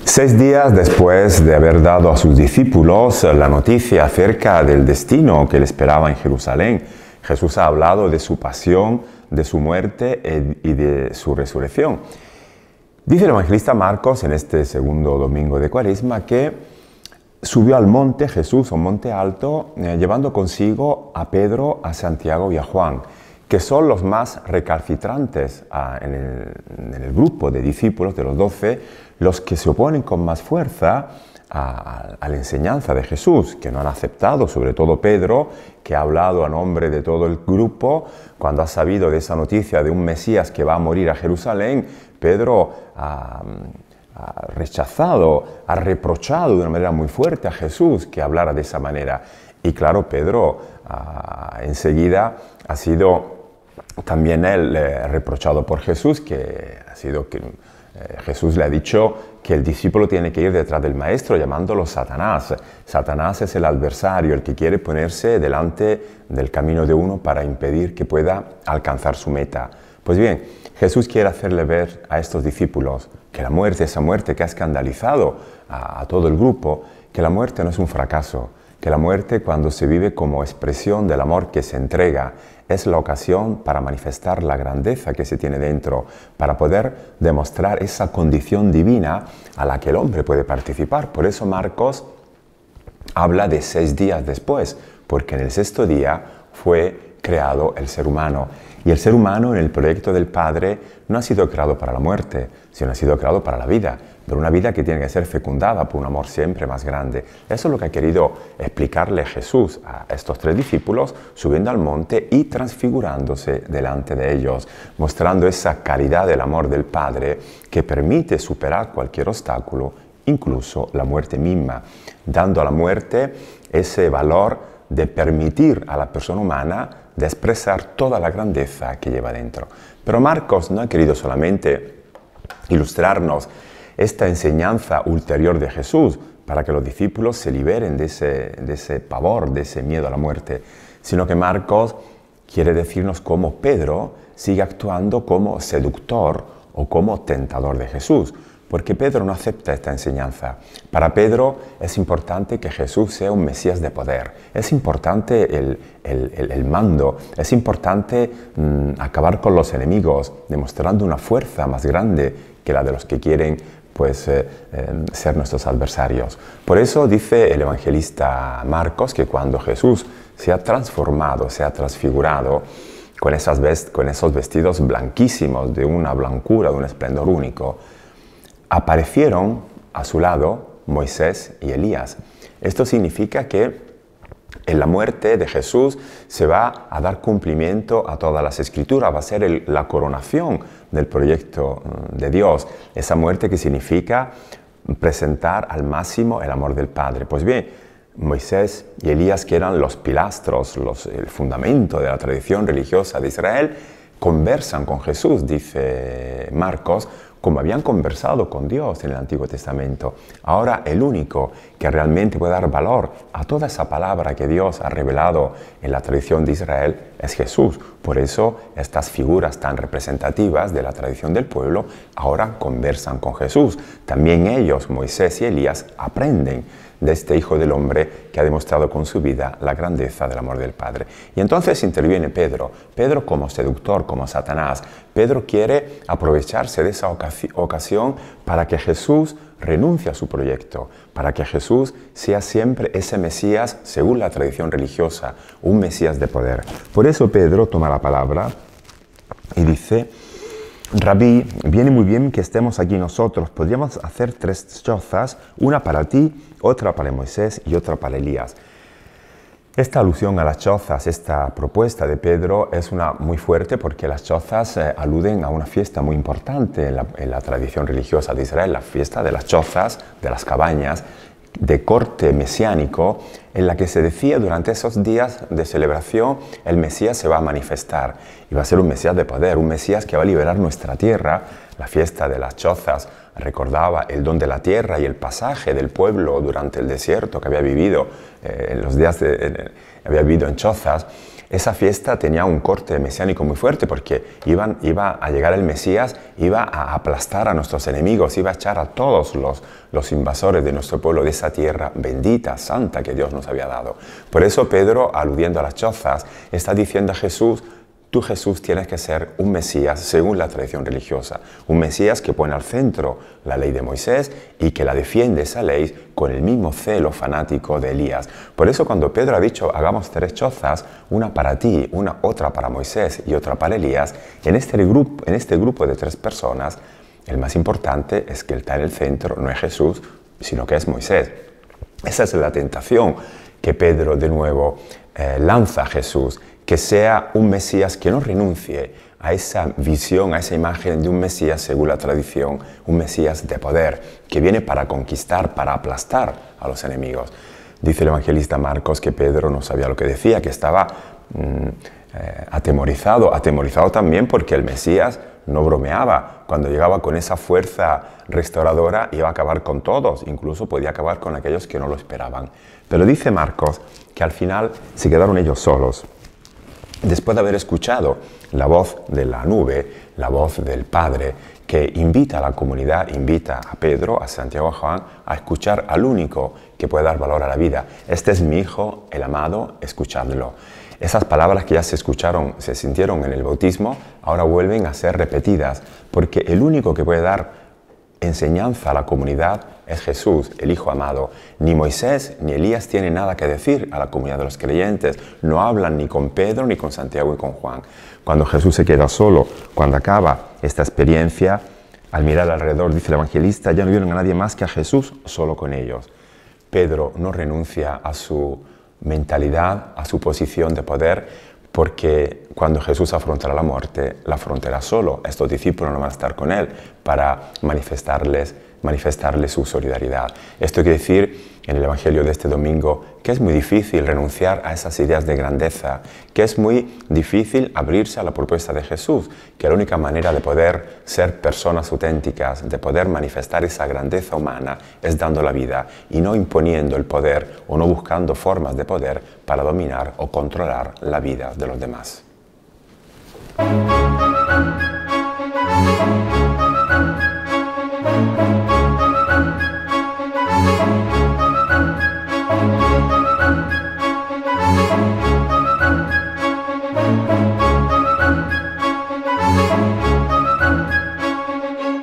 6 días después de haber dado a sus discípulos la noticia acerca del destino que le esperaba en Jerusalén, Jesús ha hablado de su pasión, de su muerte y de su resurrección. Dice el evangelista Marcos en este segundo domingo de Cuaresma que subió al monte Jesús, a un monte alto, llevando consigo a Pedro, a Santiago y a Juan, que son los más recalcitrantes en el grupo de discípulos, de los 12, los que se oponen con más fuerza a la enseñanza de Jesús, que no han aceptado, sobre todo Pedro, que ha hablado a nombre de todo el grupo. Cuando ha sabido de esa noticia de un Mesías que va a morir a Jerusalén, Pedro ha rechazado, ha reprochado de una manera muy fuerte a Jesús que hablara de esa manera. Y claro, Pedro enseguida ha sido también él reprochado por Jesús, que ha sido que Jesús le ha dicho que el discípulo tiene que ir detrás del maestro, llamándolo Satanás. Satanás es el adversario, el que quiere ponerse delante del camino de uno para impedir que pueda alcanzar su meta. Pues bien, Jesús quiere hacerle ver a estos discípulos que la muerte, esa muerte que ha escandalizado a todo el grupo, que la muerte no es un fracaso, que la muerte, cuando se vive como expresión del amor que se entrega, es la ocasión para manifestar la grandeza que se tiene dentro, para poder demostrar esa condición divina a la que el hombre puede participar. Por eso Marcos habla de 6 días después, porque en el 6º día fue creado el ser humano. Y el ser humano en el proyecto del Padre no ha sido creado para la muerte, sino ha sido creado para la vida, pero una vida que tiene que ser fecundada por un amor siempre más grande. Eso es lo que ha querido explicarle Jesús a estos 3 discípulos, subiendo al monte y transfigurándose delante de ellos, mostrando esa calidad del amor del Padre que permite superar cualquier obstáculo, incluso la muerte misma, dando a la muerte ese valor de permitir a la persona humana de expresar toda la grandeza que lleva dentro. Pero Marcos no ha querido solamente ilustrarnos esta enseñanza ulterior de Jesús para que los discípulos se liberen de ese pavor, de ese miedo a la muerte, sino que Marcos quiere decirnos cómo Pedro sigue actuando como seductor o como tentador de Jesús, porque Pedro no acepta esta enseñanza. Para Pedro es importante que Jesús sea un Mesías de poder, es importante el mando, es importante acabar con los enemigos, demostrando una fuerza más grande que la de los que quieren ser nuestros adversarios. Por eso dice el evangelista Marcos que cuando Jesús se ha transformado, se ha transfigurado, con esos vestidos blanquísimos, de una blancura, de un esplendor único, aparecieron a su lado Moisés y Elías. Esto significa que en la muerte de Jesús se va a dar cumplimiento a todas las escrituras, va a ser la coronación del proyecto de Dios, esa muerte que significa presentar al máximo el amor del Padre. Pues bien, Moisés y Elías, que eran los pilastros, el fundamento de la tradición religiosa de Israel, conversan con Jesús, dice Marcos, como habían conversado con Dios en el Antiguo Testamento. Ahora el único que realmente puede dar valor a toda esa palabra que Dios ha revelado en la tradición de Israel es Jesús. Por eso estas figuras tan representativas de la tradición del pueblo ahora conversan con Jesús. También ellos, Moisés y Elías, aprenden de este Hijo del Hombre que ha demostrado con su vida la grandeza del amor del Padre. Y entonces interviene Pedro. Pedro como seductor, como Satanás. Pedro quiere aprovecharse de esa ocasión para que Jesús renuncie a su proyecto, para que Jesús sea siempre ese Mesías según la tradición religiosa, un Mesías de poder. Por eso Pedro toma la palabra y dice: Rabí, viene muy bien que estemos aquí nosotros. Podríamos hacer 3 chozas, una para ti, otra para Moisés y otra para Elías. Esta alusión a las chozas, esta propuesta de Pedro es una muy fuerte porque las chozas aluden a una fiesta muy importante en la tradición religiosa de Israel, la fiesta de las chozas, de las cabañas, de corte mesiánico, en la que se decía durante esos días de celebración el Mesías se va a manifestar y va a ser un Mesías de poder, un Mesías que va a liberar nuestra tierra La fiesta de las chozas recordaba el don de la tierra y el pasaje del pueblo durante el desierto que había vivido en los días había vivido en chozas. Esa fiesta tenía un corte mesiánico muy fuerte porque iba a llegar el Mesías, iba a aplastar a nuestros enemigos, iba a echar a todos los invasores de nuestro pueblo de esa tierra bendita, santa que Dios nos había dado. Por eso Pedro, aludiendo a las chozas, está diciendo a Jesús: tú, Jesús, tienes que ser un Mesías según la tradición religiosa, un Mesías que pone al centro la ley de Moisés y que la defiende esa ley con el mismo celo fanático de Elías. Por eso cuando Pedro ha dicho hagamos 3 chozas, una para ti, otra para Moisés y otra para Elías, en este grupo de 3 personas, el más importante es que el que está en el centro no es Jesús, sino que es Moisés. Esa es la tentación que Pedro de nuevo lanza a Jesús, que sea un Mesías que no renuncie a esa visión, a esa imagen de un Mesías según la tradición, un Mesías de poder, que viene para conquistar, para aplastar a los enemigos. Dice el evangelista Marcos que Pedro no sabía lo que decía, que estaba atemorizado también porque el Mesías no bromeaba. Cuando llegaba con esa fuerza restauradora iba a acabar con todos, incluso podía acabar con aquellos que no lo esperaban. Pero dice Marcos que al final se quedaron ellos solos. Después de haber escuchado la voz de la nube, la voz del Padre, que invita a la comunidad, invita a Pedro, a Santiago, a Juan, a escuchar al único que puede dar valor a la vida. Este es mi Hijo, el amado, escuchadlo. Esas palabras que ya se escucharon, se sintieron en el bautismo, ahora vuelven a ser repetidas, porque el único que puede dar enseñanza a la comunidad es Jesús, el Hijo amado. Ni Moisés ni Elías tienen nada que decir a la comunidad de los creyentes. No hablan ni con Pedro, ni con Santiago y con Juan. Cuando Jesús se queda solo, cuando acaba esta experiencia, al mirar alrededor, dice el evangelista, ya no vieron a nadie más que a Jesús solo con ellos. Pedro no renuncia a su mentalidad, a su posición de poder, porque cuando Jesús afrontará la muerte, la afrontará solo. Estos discípulos no van a estar con él para manifestarles su solidaridad. Esto quiere decir, en el Evangelio de este domingo, que es muy difícil renunciar a esas ideas de grandeza, que es muy difícil abrirse a la propuesta de Jesús, que la única manera de poder ser personas auténticas, de poder manifestar esa grandeza humana, es dando la vida y no imponiendo el poder o no buscando formas de poder para dominar o controlar la vida de los demás.